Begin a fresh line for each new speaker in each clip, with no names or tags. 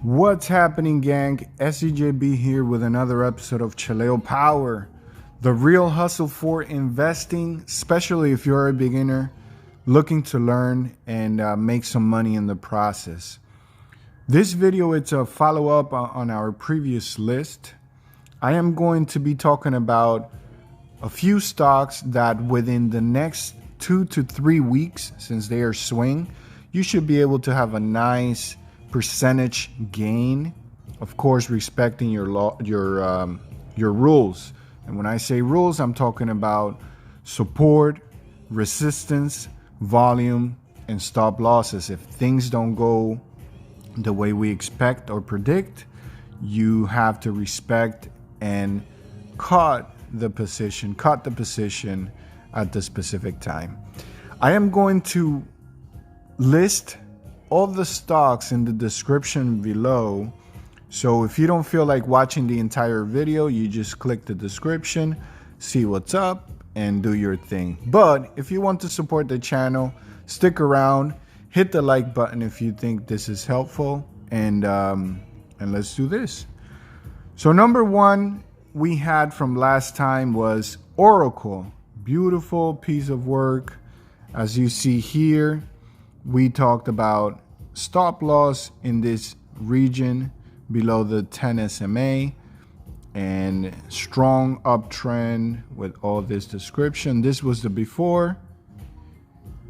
What's happening, gang? SCJB here with another episode of Chaleo Power, the real hustle for investing, especially if you're a beginner looking to learn and make some money in the process. This video, it's a follow-up on our previous list. I am going to be talking about a few stocks that within the next 2 to 3 weeks, since they are swing, you should be able to have a nice percentage gain, of course respecting your rules. And when I say rules, I'm talking about support, resistance, volume, and stop losses. If things don't go the way we expect or predict, you have to respect and cut the position at the specific time. I am going to list all the stocks in the description below. So if you don't feel like watching the entire video, you just click the description, see what's up, and do your thing. But if you want to support the channel, stick around, hit the like button if you think this is helpful, and let's do this. So number one we had from last time was Oracle. Beautiful piece of work. As you see here, we talked about stop loss in this region below the 10 SMA and strong uptrend with all this description. This was the before.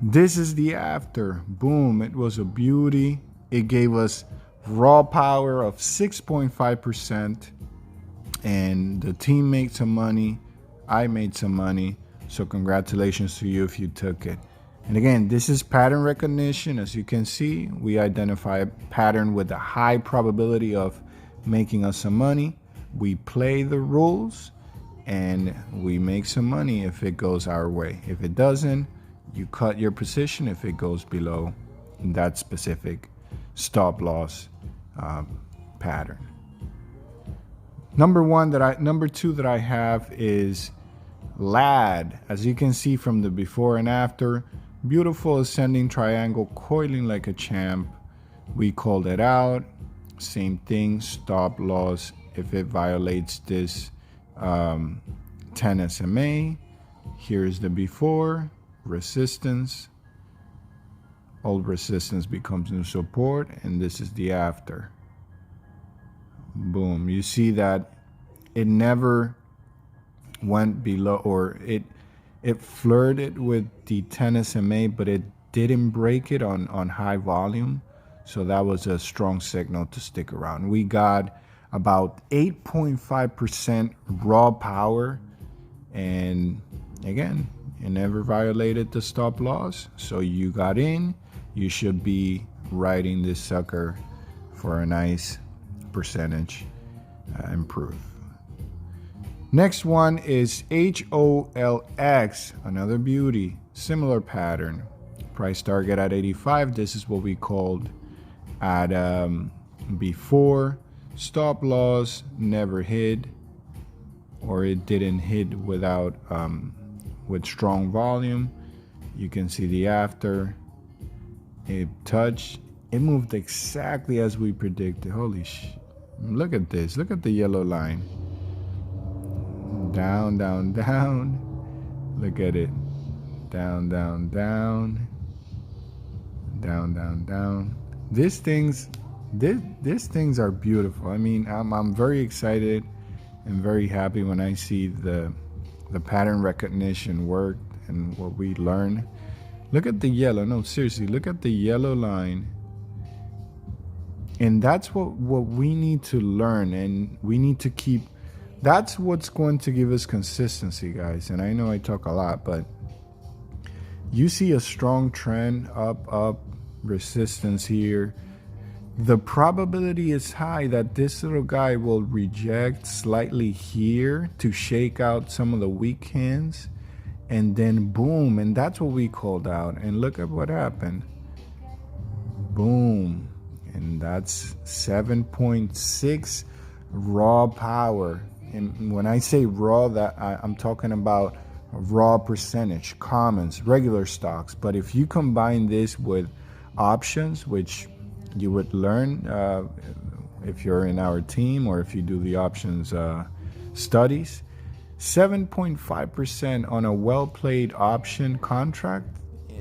This is the after. Boom, it was a beauty. It gave us raw power of 6.5%, and the team made some money. I made some money. So congratulations to you if you took it. And again, this is pattern recognition. As you can see, we identify a pattern with a high probability of making us some money. We play the rules and we make some money if it goes our way. If it doesn't, you cut your position if it goes below that specific stop loss pattern. Number two that I have is LAD. As you can see from the before and after, beautiful ascending triangle coiling like a champ. We called it out. Same thing, stop loss if it violates this 10 SMA. Here's the before, resistance. Old resistance becomes new support, and this is the after. Boom. You see that it never went below, or it flirted with the 10 SMA, but it didn't break it on high volume. So that was a strong signal to stick around. We got about 8.5% raw power. And again, it never violated the stop loss. So you got in, you should be riding this sucker for a nice percentage improve. Next one is HOLX, another beauty, similar pattern. Price target at 85. This is what we called at before. Stop loss never hit, or it didn't hit without with strong volume. You can see the after. It touched. It moved exactly as we predicted. Holy sh! Look at this. Look at the yellow line. Down, down, down. Look at it. Down, down, down. Down, down, down. These things are beautiful. I mean, I'm very excited and very happy when I see the pattern recognition work and what we learn. Look at the yellow. No, seriously, look at the yellow line. And that's what we need to learn, and we need to keep. That's what's going to give us consistency, guys. And I know I talk a lot, but you see a strong trend up, resistance here. The probability is high that this little guy will reject slightly here to shake out some of the weak hands, and then boom, and that's what we called out. And look at what happened. Boom. And that's 7.6 raw power. And when I say raw, that I'm talking about raw percentage, commons, regular stocks. But if you combine this with options, which you would learn if you're in our team or if you do the options studies. 7.5% on a well-played option contract.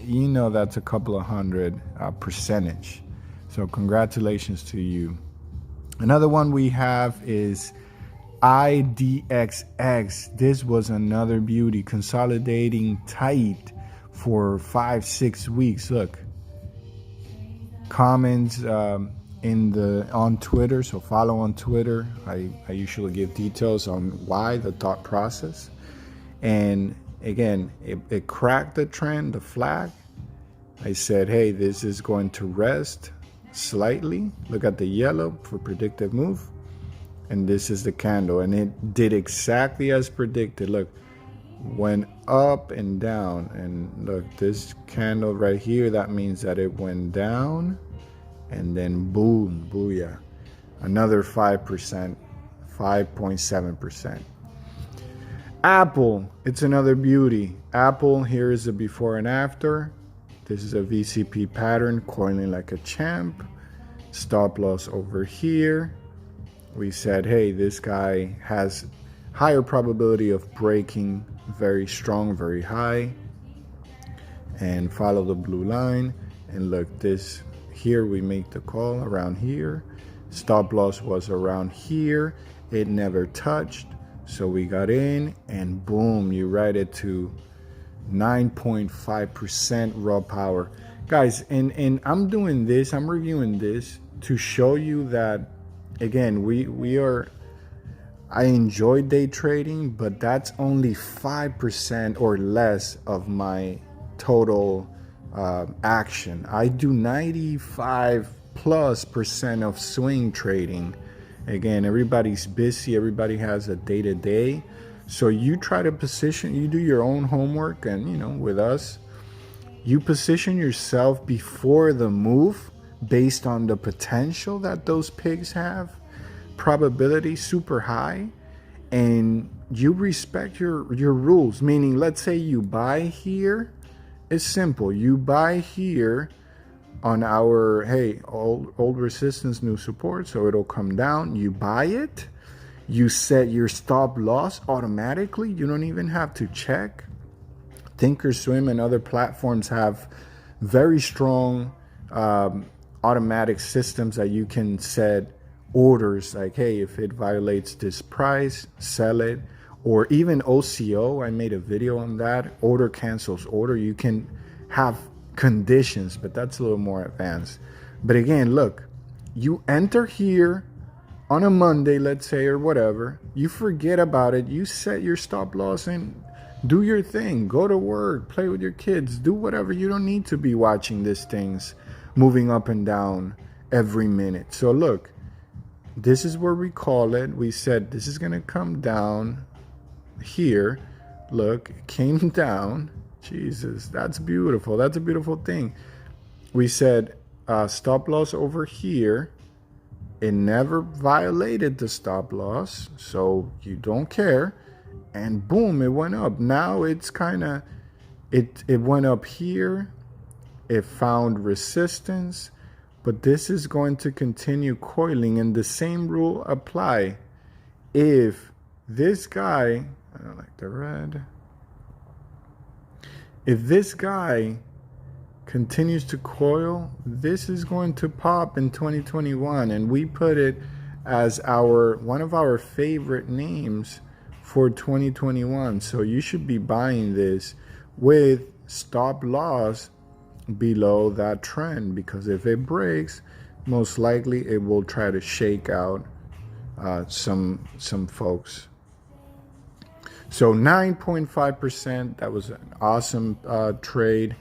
You know that's a couple of hundred percentage. So congratulations to you. Another one we have is IDEX. This was another beauty, consolidating tight for 5-6 weeks. Look, comments on Twitter, so follow on Twitter. I usually give details on why, the thought process. And again, it cracked the trend, the flag. I said, hey, this is going to rest slightly. Look at the yellow for predictive move. And this is the candle, and it did exactly as predicted. Look, went up and down, and look, this candle right here, that means that it went down, and then boom, booyah, another 5%, 5.7%. Apple, it's another beauty. Apple, here is a before and after. This is a VCP pattern, coiling like a champ. Stop loss over here. We said, hey, this guy has higher probability of breaking very strong, very high, and follow the blue line. And look, this here, we make the call around here. Stop loss was around here. It never touched. So we got in, and boom, you ride it to 9.5% raw power. Guys, and I'm doing this, I'm reviewing this to show you that, again, I enjoy day trading, but that's only 5% or less of my total action. I do 95+% of swing trading. Again, everybody's busy, everybody has a day-to-day. So you try to position, you do your own homework, and with us, you position yourself before the move based on the potential that those pigs have, probability super high, and you respect your rules. Meaning, let's say you buy here, it's simple. You buy here on our, hey, old resistance, new support, so it'll come down. You buy it, you set your stop loss automatically. You don't even have to check. Thinkorswim and other platforms have very strong automatic systems that you can set orders like, hey, if it violates this price, sell it. Or even OCO, I made a video on that. Order cancels order. You can have conditions, but that's a little more advanced. But again, look, you enter here on a Monday, let's say, or whatever. You forget about it. You set your stop loss and do your thing. Go to work, play with your kids, do whatever. You don't need to be watching these things moving up and down every minute. So look, this is where we call it. We said this is going to come down here. Look, it came down. Jesus, that's beautiful. That's a beautiful thing. We said stop loss over here. It never violated the stop loss, so you don't care. And boom, it went up. Now it's kind of, it went up here. It found resistance, but this is going to continue coiling, and the same rule apply. If this guy, I don't like the red. If this guy continues to coil, this is going to pop in 2021, and we put it as one of our favorite names for 2021. So you should be buying this with stop loss below that trend, because if it breaks, most likely it will try to shake out some folks. So 9.5%, that was an awesome trade.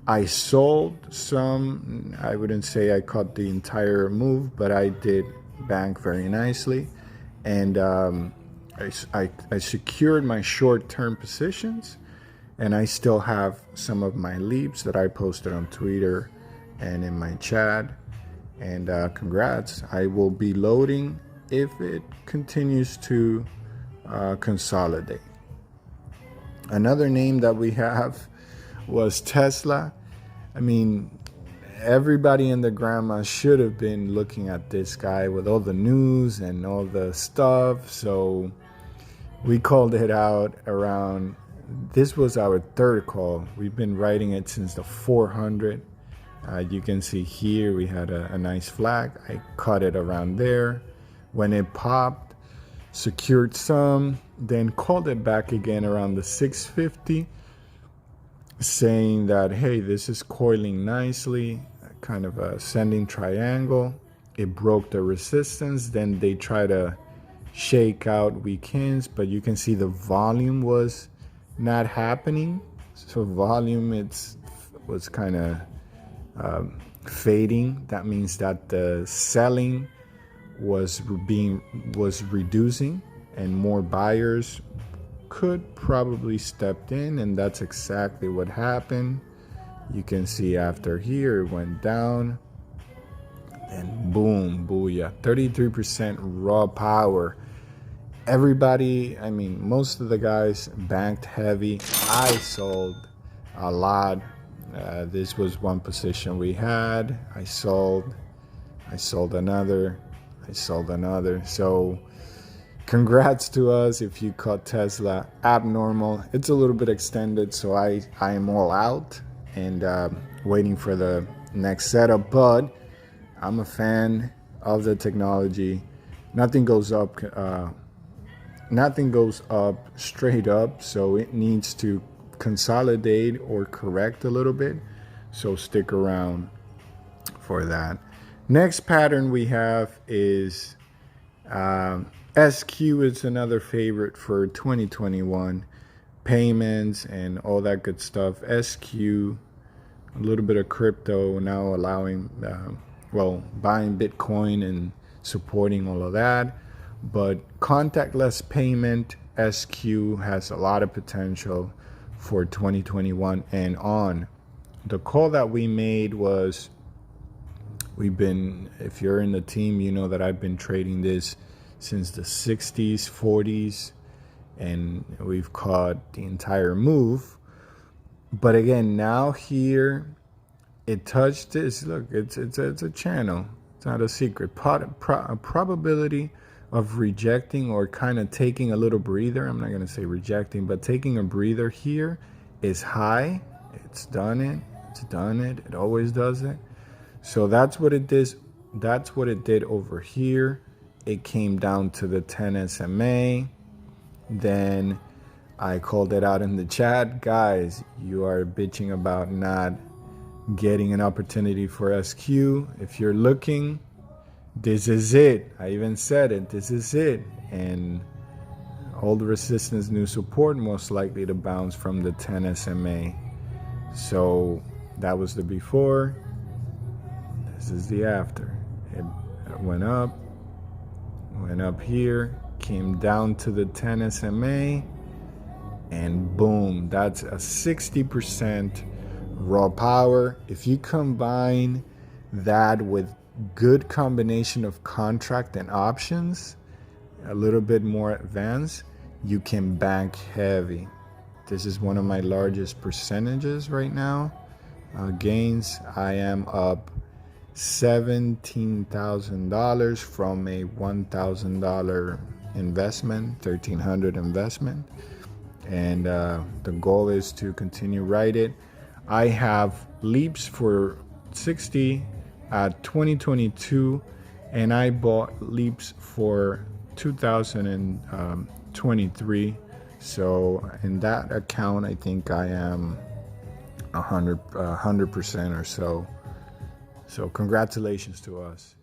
I sold some. I wouldn't say I caught the entire move, but I did bank very nicely. And I secured my short-term positions, and I still have some of my leaps that I posted on Twitter and in my chat. And congrats. I will be loading if it continues to consolidate. Another name that we have was Tesla. I mean, everybody and the grandma should have been looking at this guy with all the news and all the stuff. So we called it out around, this was our third call. We've been writing it since the 400. You can see here we had a nice flag. I caught it around there. When it popped, secured some, then called it back again around the 650, saying that, hey, this is coiling nicely, kind of a ascending triangle. It broke the resistance. Then they try to shake out weekends, but you can see the volume was not happening. So volume, was kind of fading. That means that the selling was reducing, and more buyers could probably stepped in, and that's exactly what happened. You can see after here it went down, and boom, booyah, 33% raw power. Everybody, I mean, most of the guys banked heavy. I sold a lot. This was one position we had. I sold another. So congrats to us if you caught Tesla abnormal. It's a little bit extended, so I am all out and waiting for the next setup. But I'm a fan of the technology. Nothing goes up straight up, so it needs to consolidate or correct a little bit. So stick around for that. Next pattern we have is SQ is another favorite for 2021. Payments and all that good stuff. SQ, a little bit of crypto now allowing, buying Bitcoin and supporting all of that. But contactless payment, SQ has a lot of potential for 2021 and on. The call that we made was, if you're in the team, you know that I've been trading this since the 60s, 40s, and we've caught the entire move. But again, now here, it touched this. Look, it's a channel. It's not a secret. A probability of rejecting or kind of taking a little breather. I'm not going to say rejecting, but taking a breather here is high. It's done it. It always does it. So that's what it did. That's what it did over here. It came down to the 10 SMA. Then I called it out in the chat. Guys, you are bitching about not getting an opportunity for SQ. If you're looking, this is it. I even said it. This is it. And old resistance, new support, most likely to bounce from the 10 SMA. So that was the before. This is the after. It went up here, came down to the 10 SMA, and boom, that's a 60% raw power. If you combine that with good combination of contract and options, a little bit more advanced, you can bank heavy. This is one of my largest percentages right now. Gains, I am up $17,000 from a $1,000 investment, $1,300 investment. And the goal is to continue ride it. I have leaps for 60 at 2022, and I bought leaps for 2023. So in that account, I think I am 100% or so. So congratulations to us.